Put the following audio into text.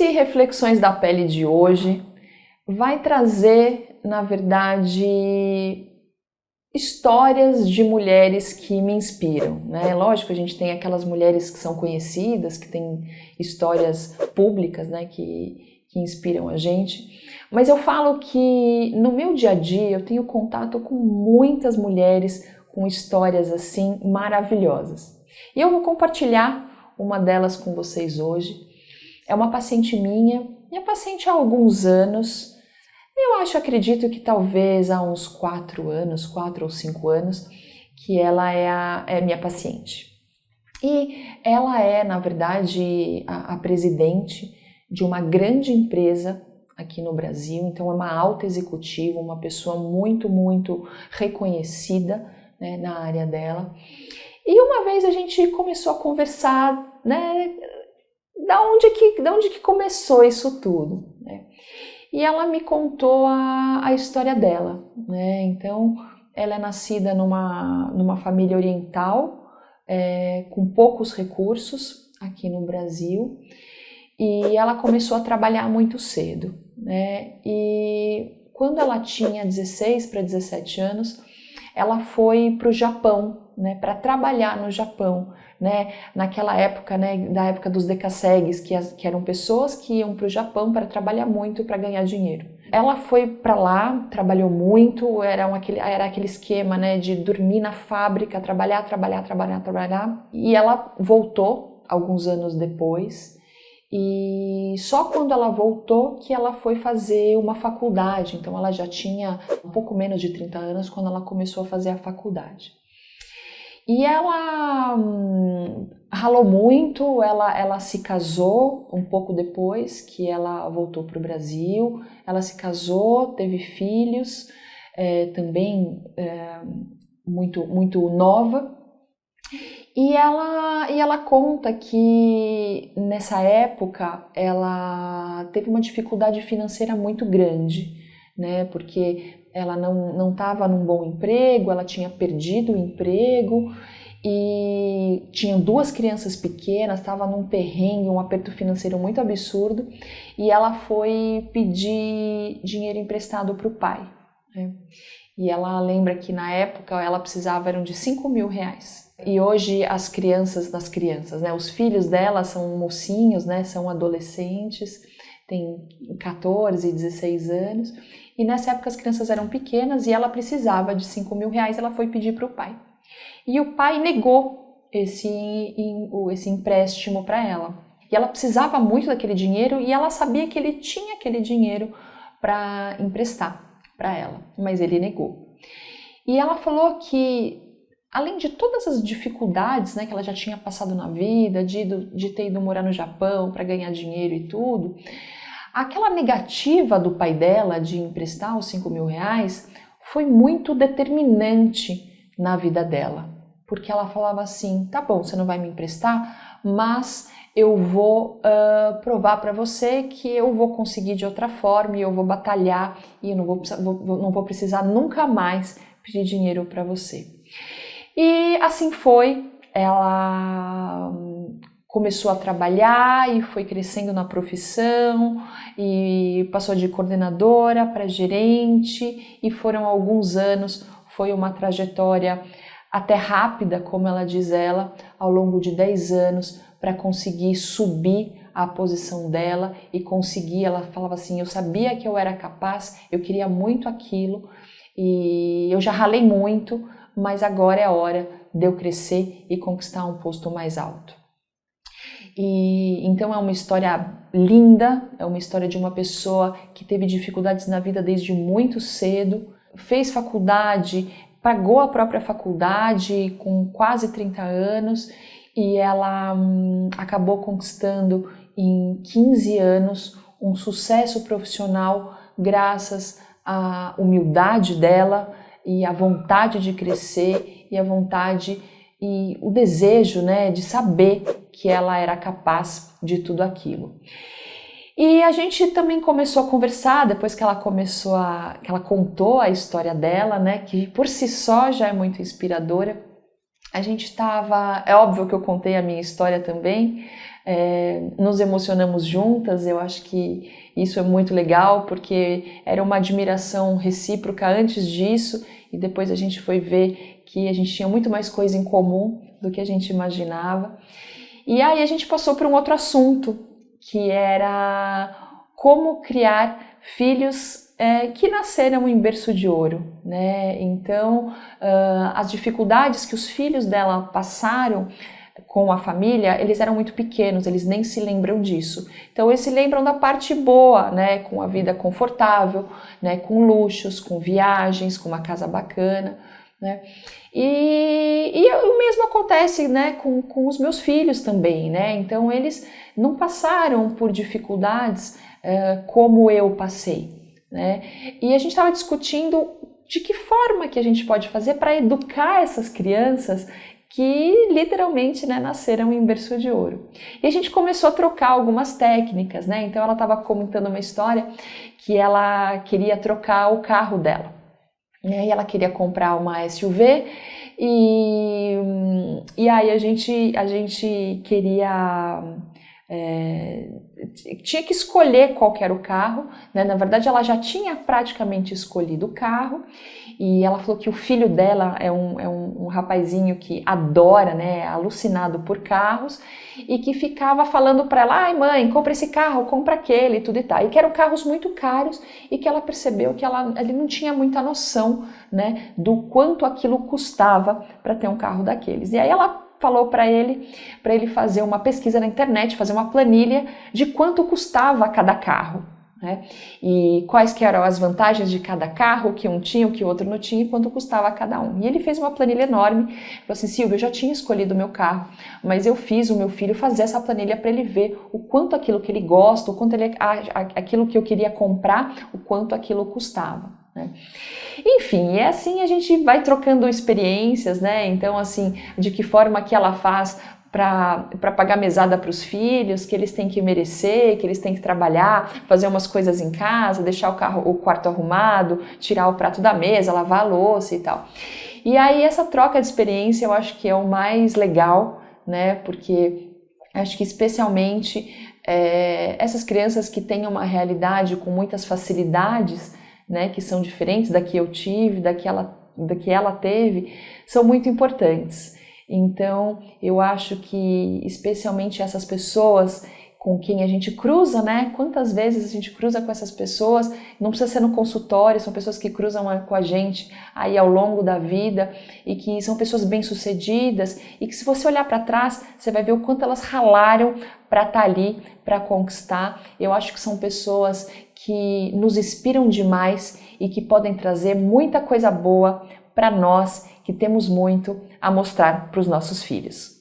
Esse Reflexões da Pele de hoje vai trazer, na verdade, histórias de mulheres que me inspiram, né? Lógico, a gente tem aquelas mulheres que são conhecidas, que têm histórias públicas, né, que inspiram a gente, mas eu falo que no meu dia a dia eu tenho contato com muitas mulheres com histórias assim maravilhosas. E eu vou compartilhar uma delas com vocês hoje. É uma paciente minha paciente há alguns anos. Acredito que talvez há uns 4 ou 5 anos, que ela é minha paciente. E ela é, na verdade, a presidente de uma grande empresa aqui no Brasil, então é uma alta executiva, uma pessoa muito, muito reconhecida, né, na área dela. E uma vez a gente começou a conversar, né, da onde que começou isso tudo, né? E ela me contou a história dela, né? Então, ela é nascida numa família oriental, com poucos recursos aqui no Brasil, e ela começou a trabalhar muito cedo, né? E quando ela tinha 16 para 17 anos, ela foi para o Japão, né, para trabalhar no Japão, né, naquela época, né, da época dos decassegues, que eram pessoas que iam para o Japão para trabalhar muito para ganhar dinheiro. Ela foi para lá, trabalhou muito, era aquele esquema, né, de dormir na fábrica, trabalhar, e ela voltou alguns anos depois. E só quando ela voltou que ela foi fazer uma faculdade, então ela já tinha um pouco menos de 30 anos quando ela começou a fazer a faculdade. E ela ralou muito, ela se casou um pouco depois que ela voltou para o Brasil, ela se casou, teve filhos, também muito, muito nova. E ela conta que nessa época ela teve uma dificuldade financeira muito grande, né? Porque ela não estava num bom emprego, ela tinha perdido o emprego e tinha 2 crianças pequenas, estava num perrengue, um aperto financeiro muito absurdo, e ela foi pedir dinheiro emprestado para o pai, né? E ela lembra que na época ela precisava eram de 5 mil reais. E hoje as crianças, né, os filhos dela são mocinhos, né, são adolescentes, têm 14, 16 anos. E nessa época as crianças eram pequenas e ela precisava de 5 mil reais, ela foi pedir para o pai. E o pai negou esse empréstimo para ela. E ela precisava muito daquele dinheiro e ela sabia que ele tinha aquele dinheiro para emprestar para ela, mas ele negou. E ela falou que, além de todas as dificuldades, né, que ela já tinha passado na vida, de ter ido morar no Japão para ganhar dinheiro e tudo, aquela negativa do pai dela de emprestar os 5 mil reais foi muito determinante na vida dela, porque ela falava assim, tá bom, você não vai me emprestar, mas eu vou provar para você que eu vou conseguir de outra forma e eu vou batalhar e eu não vou precisar nunca mais pedir dinheiro para você. E assim foi, ela começou a trabalhar e foi crescendo na profissão e passou de coordenadora para gerente e foram alguns anos, foi uma trajetória até rápida, como ela diz ao longo de 10 anos para conseguir subir a posição dela e conseguir, ela falava assim, eu sabia que eu era capaz, eu queria muito aquilo e eu já ralei muito, mas agora é a hora de eu crescer e conquistar um posto mais alto. E então é uma história linda, é uma história de uma pessoa que teve dificuldades na vida desde muito cedo, fez faculdade, pagou a própria faculdade com quase 30 anos e ela acabou conquistando em 15 anos um sucesso profissional graças à humildade dela e à vontade de crescer e a vontade e o desejo, né, de saber que ela era capaz de tudo aquilo. E a gente também começou a conversar depois que ela contou a história dela, né, que por si só já é muito inspiradora. A gente é óbvio que eu contei a minha história também, nos emocionamos juntas. Eu acho que isso é muito legal, porque era uma admiração recíproca antes disso, e depois a gente foi ver que a gente tinha muito mais coisa em comum do que a gente imaginava. E aí a gente passou por um outro assunto, que era como criar filhos que nasceram em berço de ouro, né? Então, as dificuldades que os filhos dela passaram com a família, eles eram muito pequenos, eles nem se lembram disso. Então eles se lembram da parte boa, né, com a vida confortável, né, com luxos, com viagens, com uma casa bacana, né? E o mesmo acontece, né, com os meus filhos também, né? Então eles não passaram por dificuldades como eu passei, né? E a gente estava discutindo de que forma que a gente pode fazer para educar essas crianças que literalmente, né, nasceram em berço de ouro. E a gente começou a trocar algumas técnicas, né? Então ela estava comentando uma história que ela queria trocar o carro dela, né? E ela queria comprar uma SUV e aí a gente queria... tinha que escolher qual que era o carro, né? Na verdade ela já tinha praticamente escolhido o carro, e ela falou que o filho dela é um rapazinho que adora, né, é alucinado por carros, e que ficava falando para ela: ai mãe, compra esse carro, compra aquele e tudo e tal, e que eram carros muito caros, e que ela percebeu que ele não tinha muita noção, né, do quanto aquilo custava para ter um carro daqueles. E aí ela falou para ele fazer uma pesquisa na internet, fazer uma planilha de quanto custava cada carro, né? E quais que eram as vantagens de cada carro, o que um tinha, o que o outro não tinha, e quanto custava cada um. E ele fez uma planilha enorme, falou assim: Silvia, eu já tinha escolhido o meu carro, mas eu fiz o meu filho fazer essa planilha para ele ver o quanto aquilo que ele gosta, o quanto aquilo que eu queria comprar, o quanto aquilo custava, né? Enfim, é assim, a gente vai trocando experiências, né? Então, assim, de que forma que ela faz para pagar mesada para os filhos, que eles têm que merecer, que eles têm que trabalhar, fazer umas coisas em casa, deixar o quarto arrumado, tirar o prato da mesa, lavar a louça e tal. E aí essa troca de experiência eu acho que é o mais legal, né? Porque acho que especialmente essas crianças que têm uma realidade com muitas facilidades, né, que são diferentes da que eu tive, da que ela teve, são muito importantes. Então, eu acho que especialmente essas pessoas com quem a gente cruza, né? Quantas vezes a gente cruza com essas pessoas, não precisa ser no consultório, são pessoas que cruzam com a gente aí ao longo da vida, e que são pessoas bem-sucedidas, e que se você olhar para trás, você vai ver o quanto elas ralaram para estar ali, para conquistar. Eu acho que são pessoas que nos inspiram demais e que podem trazer muita coisa boa para nós, que temos muito a mostrar para os nossos filhos.